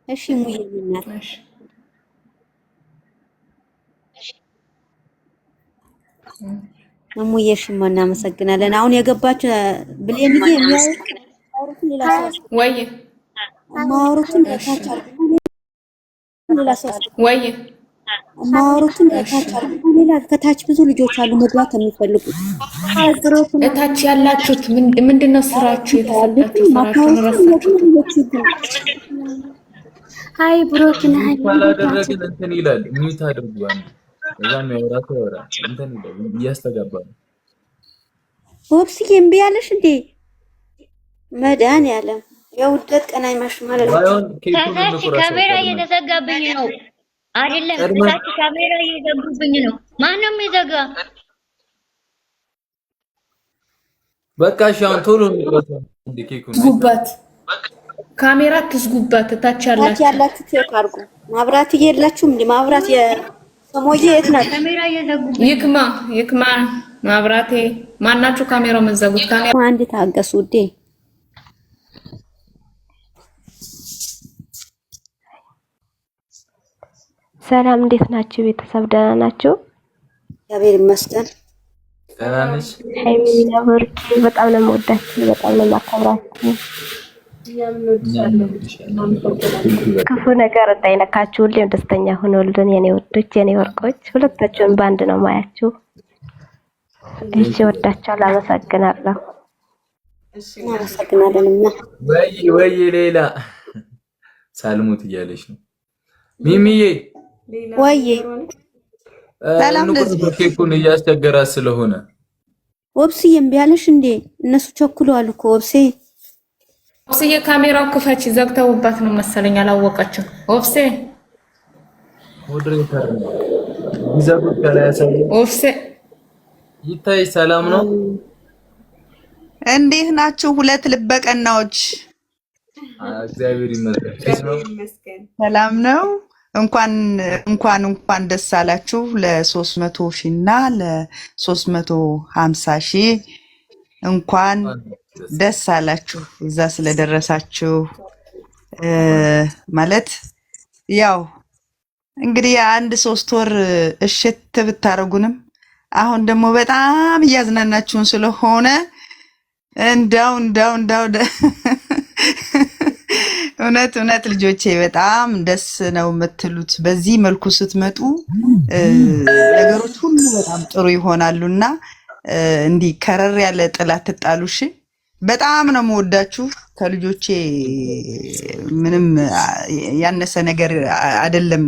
እሺ እሙዬ እናት እሙዬ እሺ እናመሰግናለን። አሁን የገባችሁ ብሌንዬ የሚያወሩትን ሌላ ሰው ወይ ማወሩትን ታች አድርጉ ሌላ ሰው ወይ ማወሩትን ታች አድርጉ ሌላ ከታች ብዙ ልጆች አሉ መግባት የሚፈልጉ እታች ያላችሁት ምንድነው ስራችሁ? የተሰጣችሁ ስራችሁን ረሳችሁ? ሃይ ብሮክና ሃይ ካላደረግን እንትን ይላል ሚውት አድርጉ። አንድ እዛም ያወራው ያወራ እንትን ይላል እያስተጋባ ነው። ወብስዬ እምቢ ያለሽ እንዴ? መዳን ያለ የውደት ቀን አይማሽ ማለት ነው። ከታች ካሜራ እየተዘጋብኝ ነው አይደለም? ከታች ካሜራ እየዘጉብኝ ነው። ማነው የሚዘጋ? በቃ ሻውን ቶሎ ነው እንዴ ኬኩን ጉባት ካሜራ ትዝጉባት። ታች ያላችሁ ቼክ አድርጉ። ማብራት የላችሁም እንዴ? ማብራት የሰሞዬ የት ናት? ካሜራ እየዘጉብኝ ይክማ ማብራቴ ማናችሁ ካሜራው መዘጉት? ካሜራ አንድ ታገሱ ውዴ። ሰላም እንዴት ናችሁ ቤተሰብ? ደህና ናችሁ? እግዚአብሔር ይመስገን። ደህና ነሽ? ሃይሚና ብሩኬ በጣም ነው የምወዳችሁ፣ በጣም ነው የማከብራችሁ። ክፉ ነገር እንዳይነካችሁ፣ ሁሌም ደስተኛ ሆኖልን የኔ ወዶች፣ የኔ ወርቆች፣ ሁለታችሁን በአንድ ነው ማያችሁ። እሺ ወዳችኋለሁ። አመሰግናለሁ። እናመሰግናለንና ወይ ሌላ ሳልሙት እያለች ነው ሚሚዬ። ወይ ሰላም ኬኩን እያስቸገራት ስለሆነ ወብስዬ እምቢ አለሽ እንዴ? እነሱ ቸኩለዋል እኮ ወብሴ። ወብስዬ ካሜራው ክፈች፣ ዘግተውባት ነው መሰለኝ አላወቀችም። ወብሴ ሞዴሬተር ነው ይዘጉት ከላይ ያሳየ። ወብሴ ይታይ ሰላም ነው። እንዴት ናችሁ? ሁለት ልበቀናዎች። እግዚአብሔር ይመስገን ሰላም ነው። እንኳን ደስ አላችሁ ለ300 ሺህ እና ለ350 ሺህ እንኳን ደስ አላችሁ እዛ ስለደረሳችሁ። ማለት ያው እንግዲህ አንድ 3 ወር እሽት ብታረጉንም አሁን ደግሞ በጣም እያዝናናችሁን ስለሆነ እንዳው እውነት ልጆቼ በጣም ደስ ነው የምትሉት። በዚህ መልኩ ስትመጡ ነገሮች ሁሉ በጣም ጥሩ ይሆናሉና እንዲህ ከረር ያለ ጥላት ትጣሉሽ። በጣም ነው የምወዳችሁ። ከልጆቼ ምንም ያነሰ ነገር አይደለም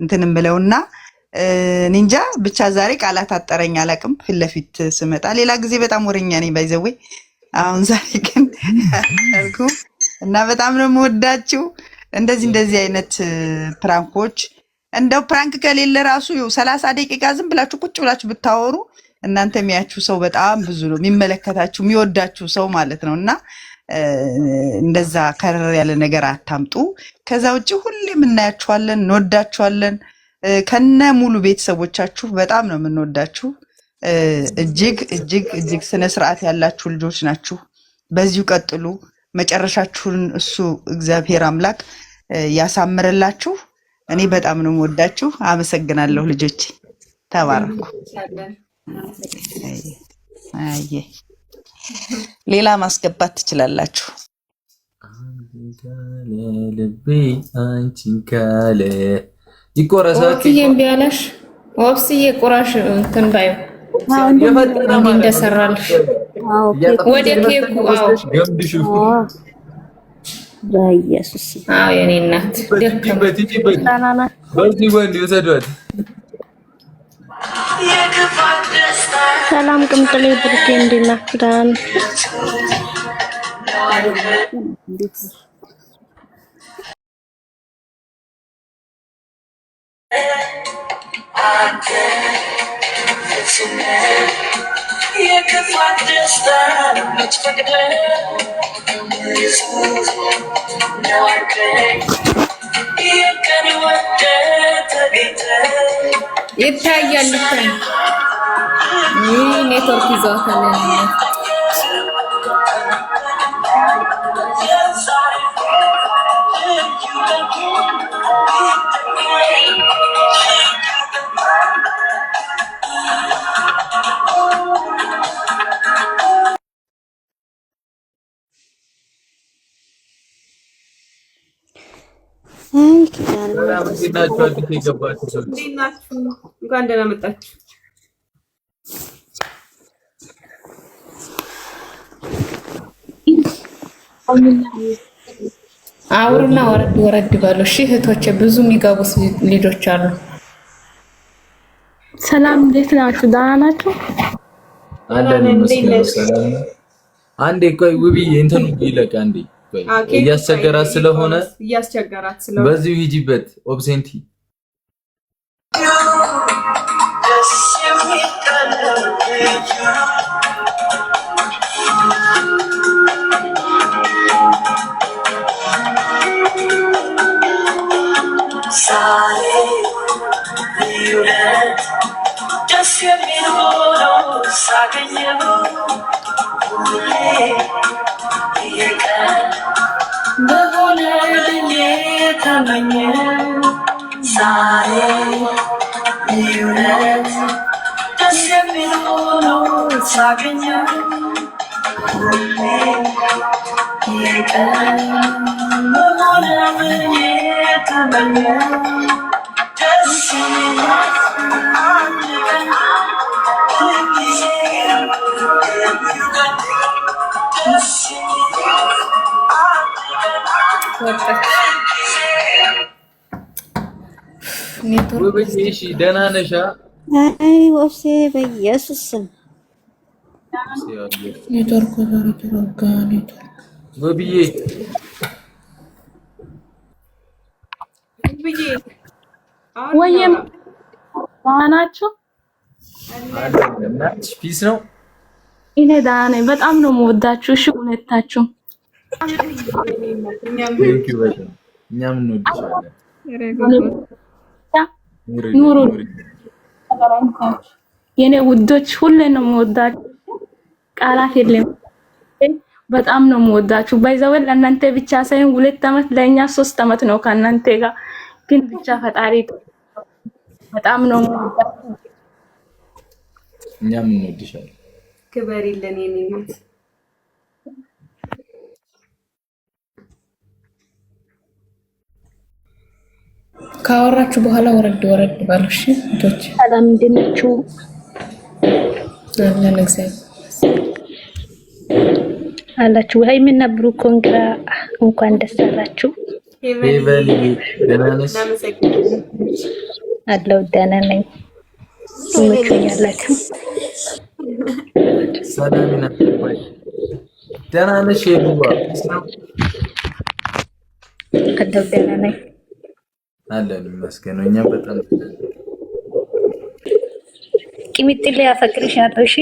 እንትን እምለውና ኒንጃ ብቻ ዛሬ ቃላት አጠረኝ አላቅም። ፊት ለፊት ስመጣ ሌላ ጊዜ በጣም ወረኛ ነኝ ባይዘዌ። አሁን ዛሬ ግን አልኩ እና በጣም ነው የምወዳችሁ። እንደዚህ አይነት ፕራንኮች እንደው ፕራንክ ከሌለ ራሱ 30 ደቂቃ ዝም ብላችሁ ቁጭ ብላችሁ ብታወሩ እናንተ የሚያችሁ ሰው በጣም ብዙ ነው፣ የሚመለከታችሁ የሚወዳችሁ ሰው ማለት ነውና እንደዛ ከረር ያለ ነገር አታምጡ። ከዛ ውጪ ሁሌም እናያችኋለን፣ እንወዳችኋለን። ከነ ሙሉ ቤተሰቦቻችሁ በጣም ነው የምንወዳችሁ። እጅግ ስነ ስርዓት ያላችሁ ልጆች ናችሁ። በዚሁ ቀጥሉ። መጨረሻችሁን እሱ እግዚአብሔር አምላክ ያሳምርላችሁ። እኔ በጣም ነው የምወዳችሁ። አመሰግናለሁ ልጆቼ፣ ተባረኩ። አየ ሌላ ማስገባት ትችላላችሁ። ልቤ አንቺን ካለ ይቆረሳል። ወብስዬ እምቢ አለሽ? ወብስዬ ቁራሽ እንትን ባዩ እንደሰራልሽ ወደ ኬኩ ገምድሽ። በኢየሱስ የኔ እናት በዚህ ወንድ ይወሰዷት። ሰላም ቅምጥሌ ብሩኬ እንዴት ናችሁ? ደህና ነኝ። ይታያል ይታይ ኔትወርክ ይዟታል እንኳን ደህና መጣችሁ። አውሩና ወረድ ባሉ እሺ እህቶቼ ብዙ የሚገቡ ልጆች አሉ። ሰላም እንዴት ናችሁ? ደህና ናችሁ? አለን መስገን ሰላም። አንዴ ቆይ ውብዬ እንትን ይለቅ አንዴ ቆይ እያስቸገራት ስለሆነ በዚሁ ሂጂበት ኦብሴንቲ ውብዬ ደህና ነሽ? አይ ወፍሴ በኢየሱስ ስም ኔትወርክ ውብዬ ወይም ዋናችሁ ፒስ ነው። እኔ ደህና ነኝ። በጣም ነው የምወዳችሁ። እሺ ሁለታችሁ እኛም እንወድሻለን። ኑሩ የኔ ውዶች፣ ሁሌ ነው የምወዳችሁ። ቃላት የለም። በጣም ነው የምወዳችሁ። ባይዘው ለእናንተ ብቻ ሳይሆን 2 አመት ለኛ 3 አመት ነው ከእናንተ ጋር ግን ብቻ ፈጣሪ በጣም ነው የምወዳችሁ። እኛም እንወድሻለን። ክበሪልን የኔ እናት። ካወራችሁ በኋላ ወረድ ባሉ እሺ እህቶቼ። ሰላም እንዴት ናችሁ? አለን እግዚአብሔር አላችሁ ወይ? ምን ነብሩ ኮንግራ እንኳን ደስ አላችሁ። ሄቨን ደህና ነሽ? አለው ደህና ነኝ። ትመቹኛላችሁ? ሰላም ነሽ ወይ? ደህና ነሽ? ሄቡባ አለው ደህና ነኝ። አለን ይመስገን። እኛም በጣም ቂሚጥል ያፈቅርሻለሁ። እሺ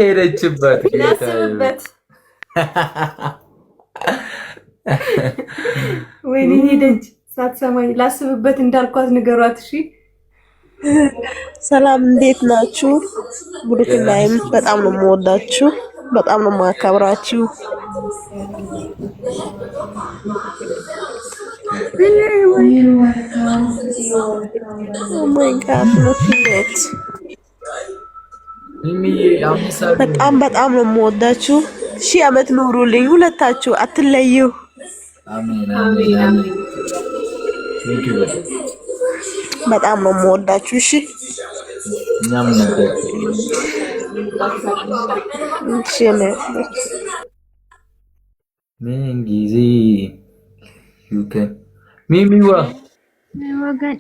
ሄደችበት ወይኔ ሄደች ሳትሰማኝ ላስብበት እንዳልኳት ንገሯት። እሺ ሰላም እንዴት ናችሁ? ብሩክናይም በጣም ነው የምወዳችሁ፣ በጣም ነው የማከብራችሁ። ኦ ማይ ጋድ ሎክ ኢት በጣም በጣም ነው የምወዳችሁ። 1000 አመት ኑሩልኝ ሁለታችሁ፣ አትለዩ። አሜን አሜን አሜን። በጣም ነው የምወዳችሁ። እሺ እኛም እንወዳችሁ። እሺ ምን ጊዜ ዩከን ሚሚዋ ወገን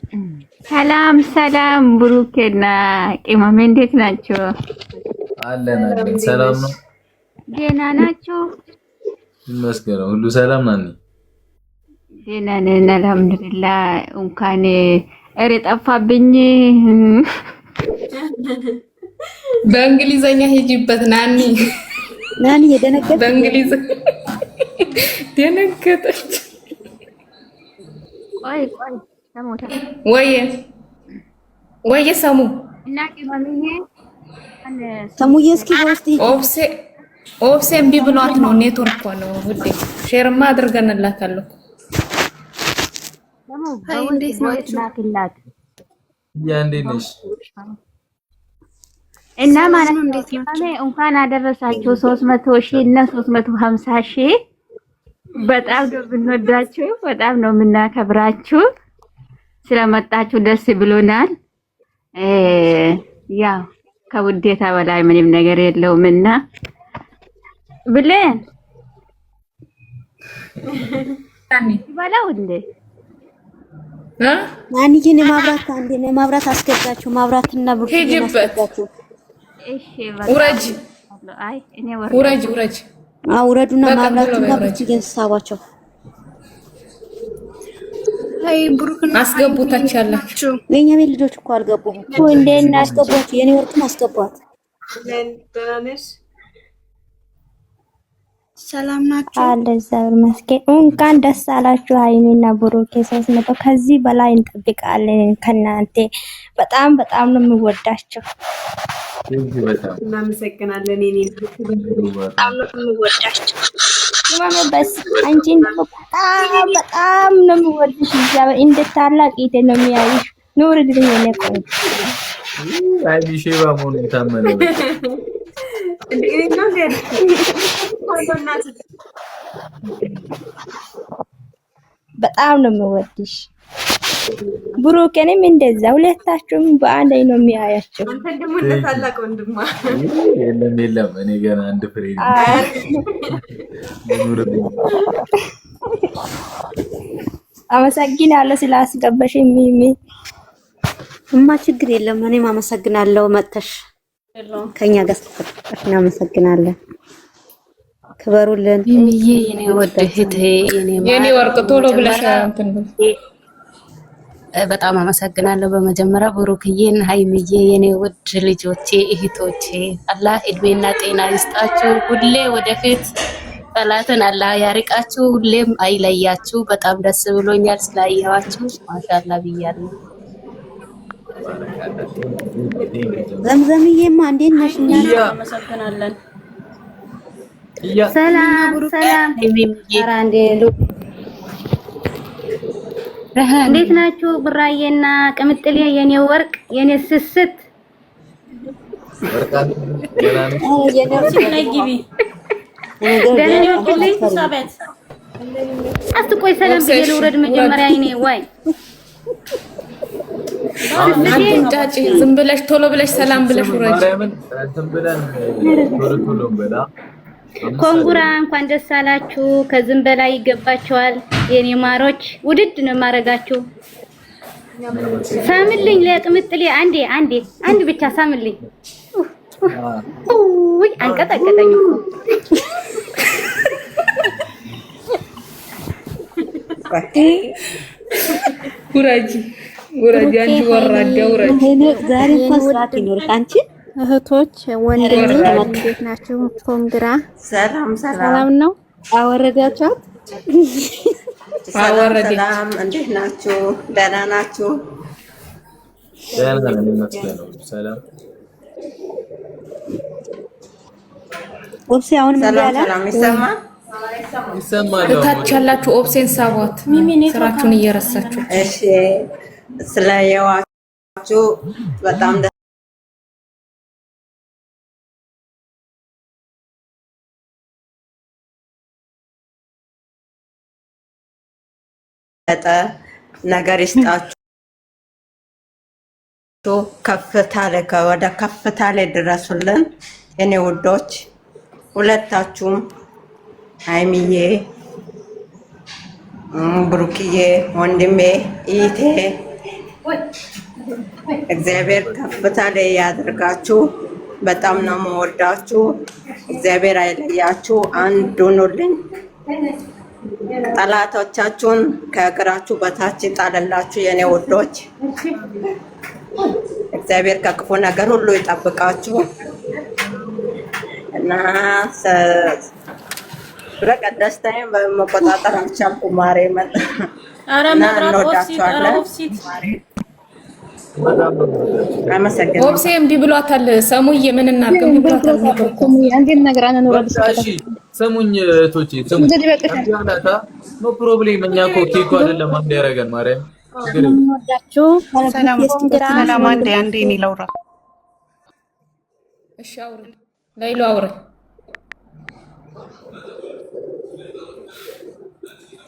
ሰላም ሰላም። ብሩኬና ቅመሜ እንዴት ናቸው? አለን አለን። ሰላም ነው። ደህና ናቸው? ይመስገን ሁሉ ሰላም ናኒ። ደህና ነን አልሐምዱሊላህ። እንኳን እሬ ጠፋብኝ። በእንግሊዘኛ ሂጂበት ናኒ የደነገጠች በእንግሊዝ ደነገጠች። ቆይ ወየ ሰሙ እናቴ ማሚዬ ሰሙዬ እስኪ በውስጥ ኦብሴ እምቢ ብሏት ነው። ኔትወርክ ነው ውዴ። ሼርማ አድርገንላታል እኮ እንዴት ነው ናክላት እንዴት ነሽ? እና ማለት ነው እንኳን አደረሳችሁ 300,000 እና 350,000። በጣም ነው የምንወዳችሁ፣ በጣም ነው የምናከብራችሁ። ስለመጣችሁ ደስ ብሎናል። ያው ከውዴታ በላይ ምንም ነገር የለውምና ብለን ይባላው እንዴ ማንዬን የማብራት አስገባችሁ። ማብራትና ብሩክ አስገባችሁ። እሺ ውረጅ አይ እኔ ውረጅ ውረዱና ማብራትና ብሩክን ሳባቸው። አይ ብሩክን አስገቡታች ያላችሁ የኛ ቤት ልጆች እኮ አልገቡም እኮ። እንዴት አስገቧቸው? የኔ ወርቅም አስገቧት። ሰላም ናችሁ? አለ እግዚአብሔር ይመስገን። እንኳን ደስ አላችሁ ሀይሚና ብሩክ 300 ከዚህ በላይ እንጠብቃለን ከናንተ። በጣም ነው የምወዳችሁ። እናመሰግናለን። እኔ በጣም ነው የምወዳችሁ። በስ አንቺን በጣም ነው የምወድሽ። እግዚአብሔር እንደ ታላቅ እህቴ ነው የሚያይሽ። ኑር ልኝ የኔ ቆይ አይ ቢሼባ ሞን ታመነ በጣም ነው የምወድሽ። ብሩክንም እንደዛ ሁለታችሁም በአንድ ነው የሚያያቸው። አንተ ደግሞ እንደ ታላቅ ወንድማ የለም እኔ ገና አንድ ፍሬ አመሰግናለሁ ስላስገባሽ ሚሚ። ችግር የለም። እኔም አመሰግናለሁ መጥተሽ ከኛ ጋር ስለተቀመጥሽ እናመሰግናለን። ክበሩልን። ሚሚዬ የኔ ወድ እህቴ የኔ ወርቅ ቶሎ ብለሽ በጣም አመሰግናለሁ። በመጀመሪያ ብሩክዬን፣ ሀይሚዬ የኔ ውድ ልጆቼ እህቶቼ አላህ እድሜና ጤና ይስጣችሁ። ሁሌ ወደፊት ጠላትን አላህ ያርቃችሁ፣ ሁሌም አይለያችሁ። በጣም ደስ ብሎኛል ስላየኋችሁ። ማሻአላ ብያለሁ። ዘምዘምዬማ እንዴት ነሽ? አመሰግናለን። ሰላም እንዴት ናችሁ? ብራዬና ቅምጥሌ የኔ ወርቅ የኔ ስስት አትቆይ ሰላም ብዬ ልውረድ መጀመሪያ። እኔ ወይ አንጫጭ ዝም ብለሽ ቶሎ ብለሽ ሰላም ብለሽ ውረጅ። ኮንጉራ እንኳን ደስ አላችሁ። ከዝም በላይ ይገባችኋል የኔ ማሮች። ውድድ ነው ማረጋችሁ። ሳምልኝ ለቅምጥሌ አንድ ብቻ ሳምልኝ። ውይ አንቀጠቀጠኝ እኮ ውረጅ አንቺ ወራዳ ውረጅ። ዛሬ እንኳን ስርዓት ይኖርሽ አንቺ። እህቶች ወንድም እንዴት ናችሁ? ኮንግራ ሰላም ነው። አወረዳችኋት? ሰላም እንዴት ናችሁ? ደህና ናችሁ? ደህና ነን። ሰላም ኦብሴ አሁን ምን ያለ ሰላም ይሰማል? እታች ያላችሁ ኦብሴን ሳቧት፣ ስራችሁን እየረሳችሁ። እሺ ስለየዋችሁ በጣም ነገር ይስጣችሁ። ወደ ከፍታ ላይ ድረሱልን የኔ ውዶች። ሁለታችሁም ሀይሚዬ፣ ብሩክዬ፣ ወንድሜ፣ እህቴ እግዚአብሔር ከፍታ ላይ ያድርጋችሁ። በጣም ነው የምወዳችሁ። እግዚአብሔር አይለያችሁ። አንድ ሁኑልኝ። ጠላቶቻችሁን ከእግራችሁ በታች ይጣልላችሁ የኔ ውዶች። እግዚአብሔር ከክፉ ነገር ሁሉ ይጠብቃችሁ እና በቃ ደስታዬን በመቆጣጠር አልቻልኩም። ማርያም እና እንወዳችኋለን። አመሰግናለሁ። ኦብሴ እምቢ ብሏታል። ሰሙዬ ምን እናድርግ? እምቢ ብሏታል። አንዴን ነግራና ነው ወደ እሺ ሰሙኝ እህቶቼ፣ ሰሙኝ ኖ ፕሮብሌም። እኛ እኮ ኬኩ አይደለም አንድ ያደረገን ማርያም እንወዳችሁ። ሰላም አንዴ እኔ ላውራ። እሺ አውሪ ላይሉ አውሪ።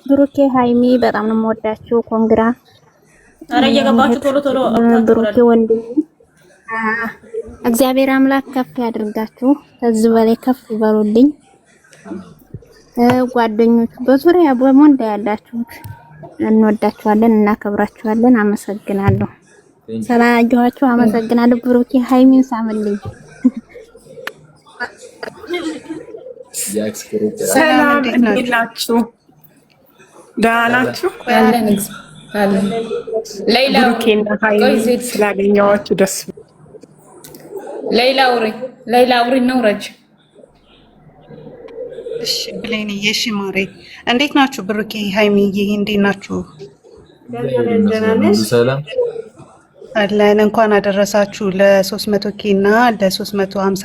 ብሩኬ ሃይሚ በጣም ነው የምወዳችሁ። ኮንግራ አረ እየገባችሁ ቶሎ ቶሎ ብሩኬ ወንድሜ እግዚአብሔር አምላክ ከፍ ያድርጋችሁ። ከዚህ በላይ ከፍ ይበሉልኝ። ጓደኞቹ በዙሪያ በሞንዳ ያላችሁት እንወዳችኋለን፣ እናከብራችኋለን። አመሰግናለሁ። ስላያችኋችሁ አመሰግናለሁ። ብሩኬ ሃይሚን ሳምልኝ። ሰላም እንዴት ናችሁ? ደህና ናችሁ? አለን ሌላ ብሩኬና ሃይሚ ስላገኘኋችሁ ደስ ሌላ አውሪ ነው ረጅ። እሺ ብሌንዬ፣ እሺ ማሬ፣ እንዴት ናችሁ? ብሩኬ ሃይሚዬ እንዴት ናችሁ? ሰላም አለን። እንኳን አደረሳችሁ ለ300 ኬ እና ለ350